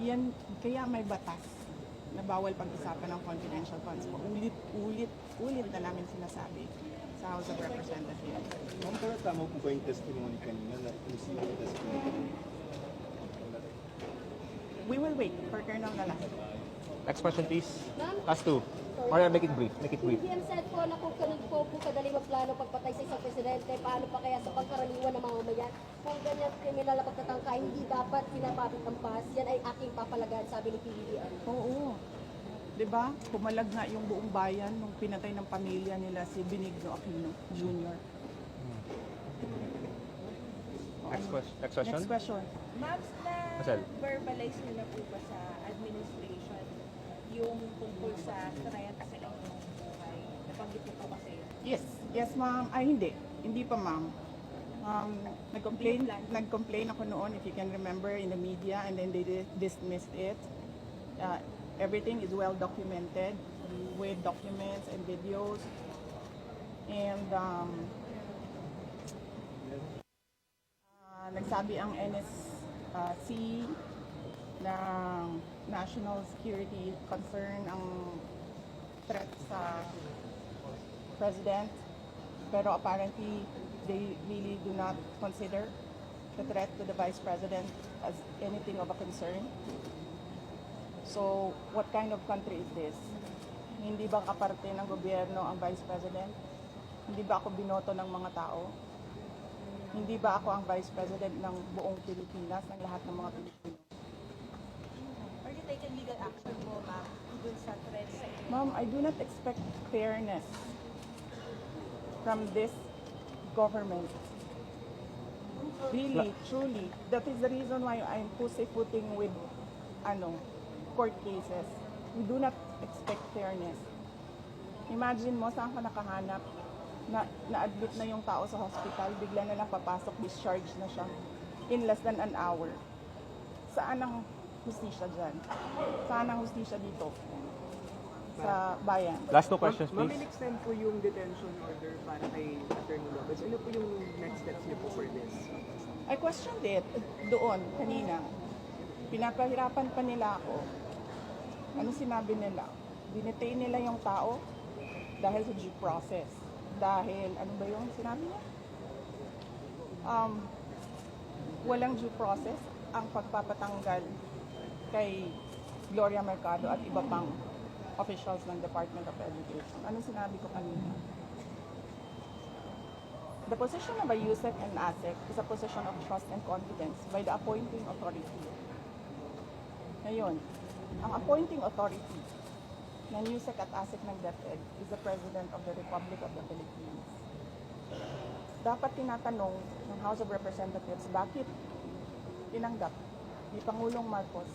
Yan, kaya may batas na bawal pag-usapan ng confidential funds. Ulit na namin sinasabi sa House of Representatives. Ma'am, pero tama po ba yung testimony kanina na inclusive yung testimony? We will wait for Colonel Nalas. Next question, please. Ma'am? Last two. Or make it brief. Make it brief. DDM said po na kung kanil po kadali magplano pagpatay sa isang presidente, paano pa kaya sa pagkaraniwan ng mga mamayan? Kung ganyan kriminal na pagtatangka, hindi dapat pinapapit ang pas. Yan ay aking papalagan, sabi ni PBBM. Oo. 'Di ba? Pumalag nga yung buong bayan nung pinatay ng pamilya nila si Benigno Aquino Jr. Next question. Next question. Ma'am, Marcel. na-verbalize niyo na po ba sa administration yung tungkol sa threat sa inyong buhay? Napanggit niyo po ba sa'yo? Yes. Yes, ma'am. Ay, hindi. Hindi pa, ma'am. Nag-complain ako noon, if you can remember, in the media, and then they dismissed it. Everything is well documented with documents and videos. And nagsabi ang NSC ng national security concern ang threat sa president, pero apparently they really do not consider the threat to the vice president as anything of a concern. So, what kind of country is this? Hindi ba kaparte ng gobyerno ang vice president? Hindi ba ako binoto ng mga tao? Hindi ba ako ang vice president ng buong Pilipinas, ng lahat ng mga Pilipino? Are you taking legal action po, ma'am, dun sa threat sa inyo? Ma'am, I do not expect fairness from this government. Really, truly. That is the reason why I'm pussyfooting with court cases. We do not expect fairness. Imagine mo, saan ka nakahanap? Na-admit na yung tao sa hospital, bigla na lang papasok, discharge na siya in less than an hour. Saan ang hustisya dyan? Saan ang hustisya dito? Sa bayan. Last two questions, please. Mami-extend po yung detention order para kay Attorney Lopez. Ano po yung next steps niyo po for this? I questioned it doon kanina. Pinapahirapan pa nila ako. Ano sinabi nila? Dinetain nila yung tao dahil sa due process. Dahil, ano ba yung sinabi niya? Walang due process ang pagpapatanggal kay Gloria Mercado at iba pang officials ng Department of Education. Ano sinabi ko kanina? The position of a USEC and ASEC is a position of trust and confidence by the appointing authority. Ngayon, ang appointing authority ng USEC at ASEC ng DepEd is the President of the Republic of the Philippines. Dapat tinatanong ng House of Representatives bakit tinanggap ni Pangulong Marcos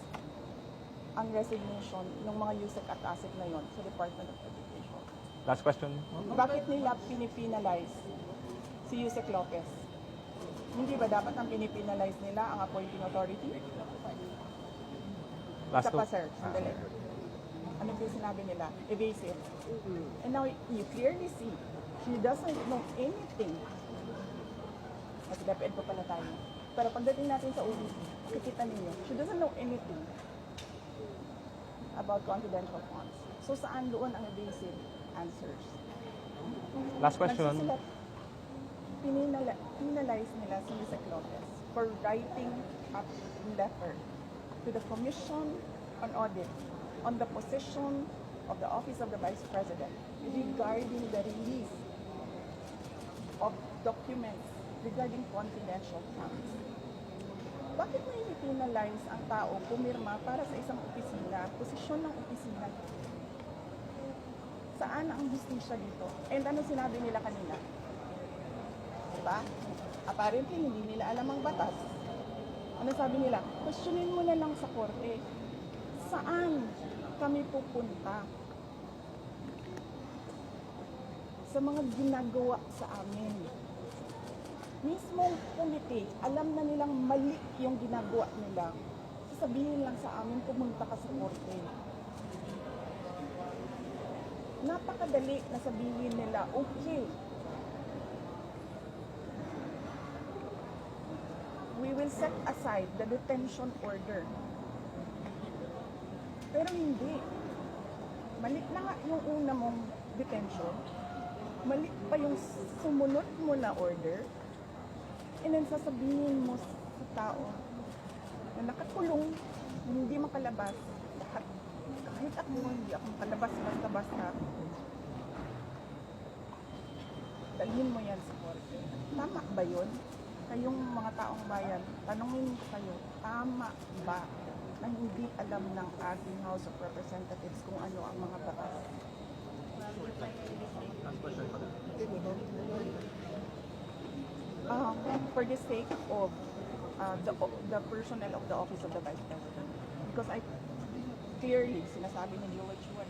ang resignation ng mga USEC at ASEC na yon sa Department of Education. Last question. Bakit nila pinipinalize si Yusek Lopez? Hindi ba dapat ang pinipinalize nila ang appointing authority? Last Isa two. pa, sir. Sandali. Ano yung sinabi nila? Evasive. And now, you clearly see, she doesn't know anything. At DepEd pa pala tayo. Pero pagdating natin sa OBP, kikita ninyo, she doesn't know anything about confidential funds. So, saan doon ang evasive answers? Last question. Penalize nila si Yusek Lopez for writing a letter to the Commission on Audit on the position of the Office of the Vice President regarding the release of documents regarding confidential funds. Bakit may penalize ang tao pumirma para sa isang opisina, posisyon ng opisina? Saan ang justisya dito? And ano sinabi nila kanina? Diba? Apparently, hindi nila alam ang batas. Ano sabi nila? Questionin mo na lang sa korte. Saan kami pupunta? Sa mga ginagawa sa amin. Mismong komite, alam na nilang mali yung ginagawa nila. Sasabihin lang sa amin, pumunta ka sa korte. Napakadali na sabihin nila, okay, we will set aside the detention order. Pero hindi. Mali na nga yung una mong detention. Mali pa yung sumunod mo na order. And then sasabihin mo sa tao na nakakulong, hindi makalabas. Kahit ako, hindi ako makalabas basta-basta. Dalhin mo yan sa korte. Tama ba yun? Kayong mga taong bayan, tanongin ko kayo, tama ba na hindi alam ng ating House of Representatives kung ano ang mga batas? For the sake of the personnel of the Office of the Vice President. Because I clearly, sinasabi ni Joel Chua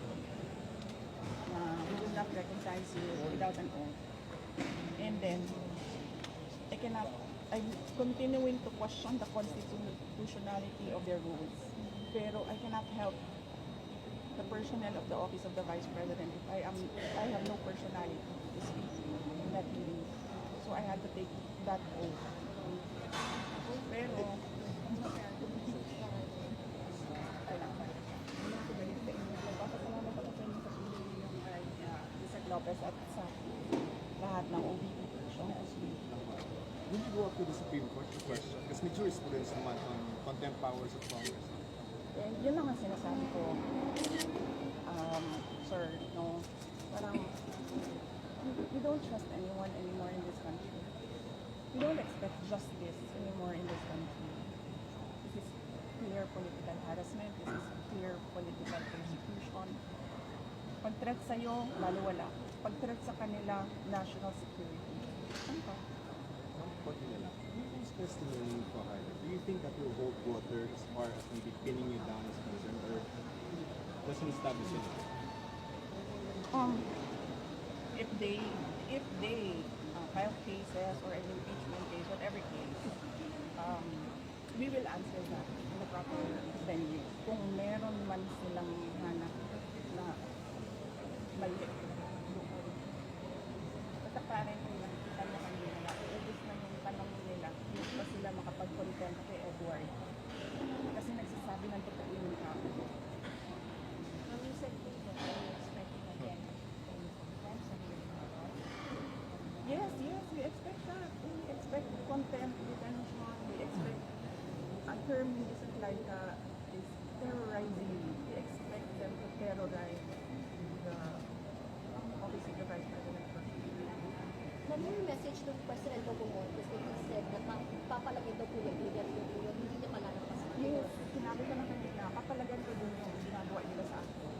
na we will not recognize you without an oath. And then, I'm continuing to question the constitutionality of their rules. Pero I cannot help the personnel of the Office of the Vice President if I have no personality to speak in that meeting. So I had to take that oath. Pero, papasalamat ako sa inyo sa pili yung Isaac Lopez at sa lahat ng OVP. Will you go up to the Supreme Court to question? Kasi may jurisprudence naman on contempt powers of Congress. And yun lang ang sinasabi ko, sir, no, parang we don't trust anyone anymore in this country. We don't expect justice anymore in this country. This is clear political harassment, this is clear political persecution. Pag-threat sa'yo, baliwala. Pag-threat sa kanila, national security. Ano ka? Who's testimony for hire? Do you think that will hold water as far as maybe pinning you down as concerned, or doesn't establish anything? If they file cases or an impeachment case, whatever case, we will answer that in the proper venue. Kung meron man silang hanap na mali doon. Basta parang kung nakikita mo kanina na ubus na yung tanong nila, hindi pa sila makapag-content kay Edward. Kasi nagsasabi ng totoo yung tao. Mami, said po po, are you expecting again any contempt sa hearing na to? Yes, we expect that. We expect contempt, detention, we expect a term in this like is terrorizing. We expect them to terrorize the office of the Vice President. Ma'am, yung message ng President Bongbong Marcos that he said na papalagay daw po yung leader yung hindi niya palalapas. Yes, sinabi ko na kanina, papalagan ko din yung ginagawa nila sa akin.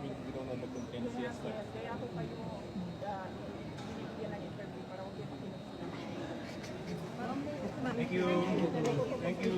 We don't know the contents Yes, kaya ako kayo binibigyan ng interview para huwag yung makinig sila. Thank you. Thank you.